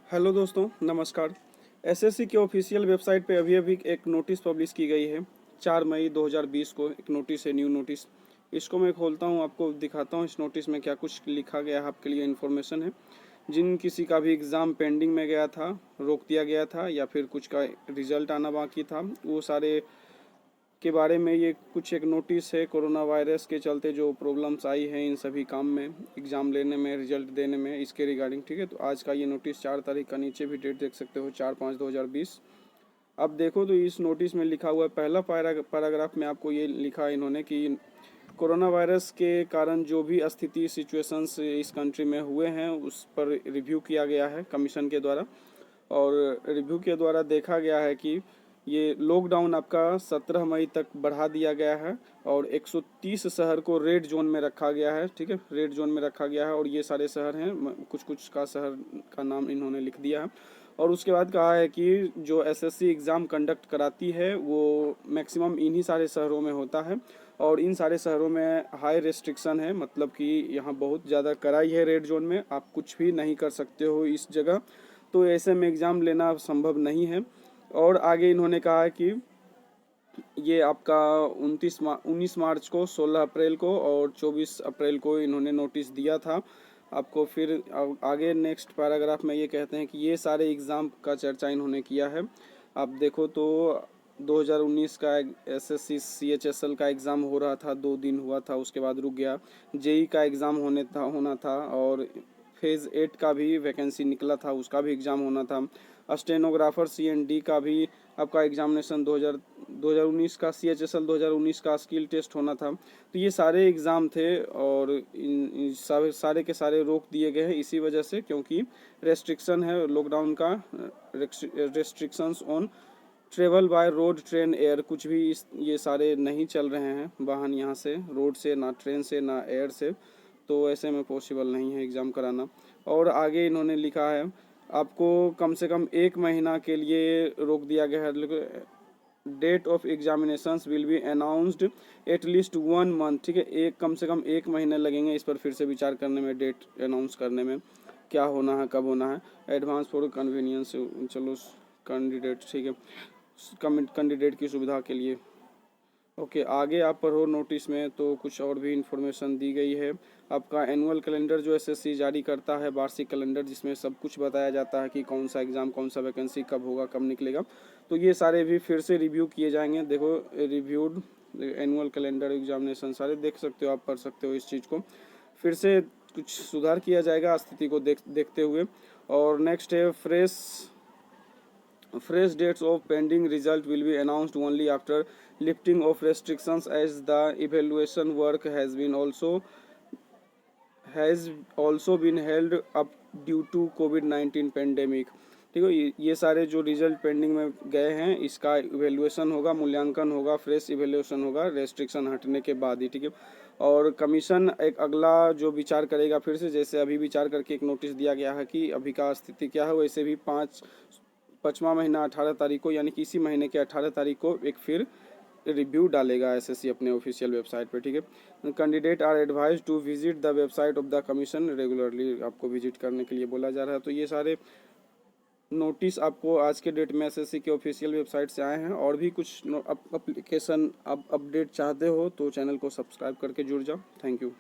Hello दोस्तों, नमस्कार। SSC के ऑफिशियल वेबसाइट पे अभी अभी एक नोटिस पब्लिश की गई है। 4 मई 2020 को एक नोटिस है, न्यू नोटिस। इसको मैं खोलता हूँ, आपको दिखाता हूँ इस नोटिस में क्या कुछ लिखा गया है। आपके लिए इन्फॉर्मेशन है। जिन किसी का भी एग्ज़ाम पेंडिंग में गया था, रोक दिया गया था, या फिर कुछ का रिजल्ट आना बाकी था, वो सारे के बारे में ये कुछ एक नोटिस है। कोरोना वायरस के चलते जो प्रॉब्लम्स आई हैं इन सभी काम में, एग्ज़ाम लेने में, रिजल्ट देने में, इसके रिगार्डिंग, ठीक है। तो आज का ये नोटिस 4 तारीख का, नीचे भी डेट देख सकते हो, 4/5/2020। अब देखो तो इस नोटिस में लिखा हुआ है, पहला पैराग्राफ में आपको ये लिखा इन्होंने कि कोरोना वायरस के कारण जो भी स्थिति सिचुएशंस इस कंट्री में हुए हैं उस पर रिव्यू किया गया है कमीशन के द्वारा। और रिव्यू के द्वारा देखा गया है कि ये लॉकडाउन आपका 17 मई तक बढ़ा दिया गया है और 130 शहर को रेड जोन में रखा गया है, ठीक है। रेड जोन में रखा गया है और ये सारे शहर हैं, कुछ कुछ का शहर का नाम इन्होंने लिख दिया है। और उसके बाद कहा है कि जो एसएससी एग्ज़ाम कंडक्ट कराती है वो मैक्सिमम इन्हीं सारे शहरों में होता है और इन सारे शहरों में हाई रेस्ट्रिक्शन है, मतलब कि यहाँ बहुत ज़्यादा कड़ाई है। रेड जोन में आप कुछ भी नहीं कर सकते हो इस जगह, तो ऐसे में एग्ज़ाम लेना संभव नहीं है। और आगे इन्होंने कहा है कि ये आपका 19 मार्च को, 16 अप्रैल को और 24 अप्रैल को इन्होंने नोटिस दिया था आपको। फिर आगे नेक्स्ट पैराग्राफ में ये कहते हैं कि ये सारे एग्ज़ाम का चर्चा इन्होंने किया है। आप देखो तो 2019 का एसएससी सीएचएसएल का एग्ज़ाम हो रहा था, 2 दिन हुआ था, उसके बाद रुक गया। जेई का एग्ज़ाम होना था और फेज़ 8 का भी वैकेंसी निकला था, उसका भी एग्ज़ाम होना था। स्टेनोग्राफर सीएनडी का भी आपका एग्जामिनेशन 2019 का, सीएचएसएल 2019 का स्किल टेस्ट होना था। तो ये सारे एग्ज़ाम थे और इन सारे के सारे रोक दिए गए हैं इसी वजह से, क्योंकि रेस्ट्रिक्शन है लॉकडाउन का। Restrictions on travel by road, train, air, कुछ भी ये सारे नहीं चल रहे हैं वाहन यहाँ से, रोड से, ना ट्रेन से, ना एयर से। तो ऐसे में पॉसिबल नहीं है एग्ज़ाम कराना। और आगे इन्होंने लिखा है आपको कम से कम 1 महीना के लिए रोक दिया गया है। Date of examinations will be announced at least 1 month, ठीक है। एक कम से कम 1 महीने लगेंगे इस पर फिर से विचार करने में, डेट अनाउंस करने में, क्या होना है, कब होना है। एडवांस फॉर कन्वीनियंस, चलो कैंडिडेट, ठीक है, कैंडिडेट की सुविधा के लिए। ओके, आगे आप पढ़ो नोटिस में तो कुछ और भी इंफॉर्मेशन दी गई है। आपका एनुअल कैलेंडर जो एसएससी जारी करता है, वार्षिक कैलेंडर, जिसमें सब कुछ बताया जाता है कि कौन सा एग्ज़ाम, कौन सा वैकेंसी कब होगा, कब निकलेगा। तो ये सारे भी फिर से रिव्यू किए जाएंगे। देखो, रिव्यूड एनुअल कैलेंडर एग्जामिनेशन सारे देख सकते हो, आप पढ़ सकते हो इस चीज़ को। फिर से कुछ सुधार किया जाएगा स्थिति को देखते हुए। और नेक्स्ट है fresh dates of pending result will be announced only after lifting of restrictions, as the evaluation work has also been held up due to covid pandemic. ठीक है, ये सारे जो रिजल्ट पेंडिंग में गए हैं इसका इवेल्युएशन होगा, मूल्यांकन होगा, फ्रेश इवेल्युएशन होगा रेस्ट्रिक्शन हटने के बाद ही, ठीक है। और कमीशन एक अगला जो विचार करेगा फिर से, जैसे अभी विचार करके एक नोटिस दिया गया है कि अभी का स्थिति क्या है, वैसे भी 5वां महीना 18 तारीख को, यानी कि इसी महीने के 18 तारीख को एक फिर रिव्यू डालेगा एसएससी अपने ऑफिशियल वेबसाइट पे, ठीक है। Candidate are advise to visit the website of the commission regularly, आपको विजिट करने के लिए बोला जा रहा है। तो ये सारे नोटिस आपको आज के डेट में एसएससी के ऑफिशियल वेबसाइट से आए हैं। और भी कुछ एप्लीकेशन आप अपडेट चाहते हो तो चैनल को सब्सक्राइब करके जुड़ जाओ। Thank you.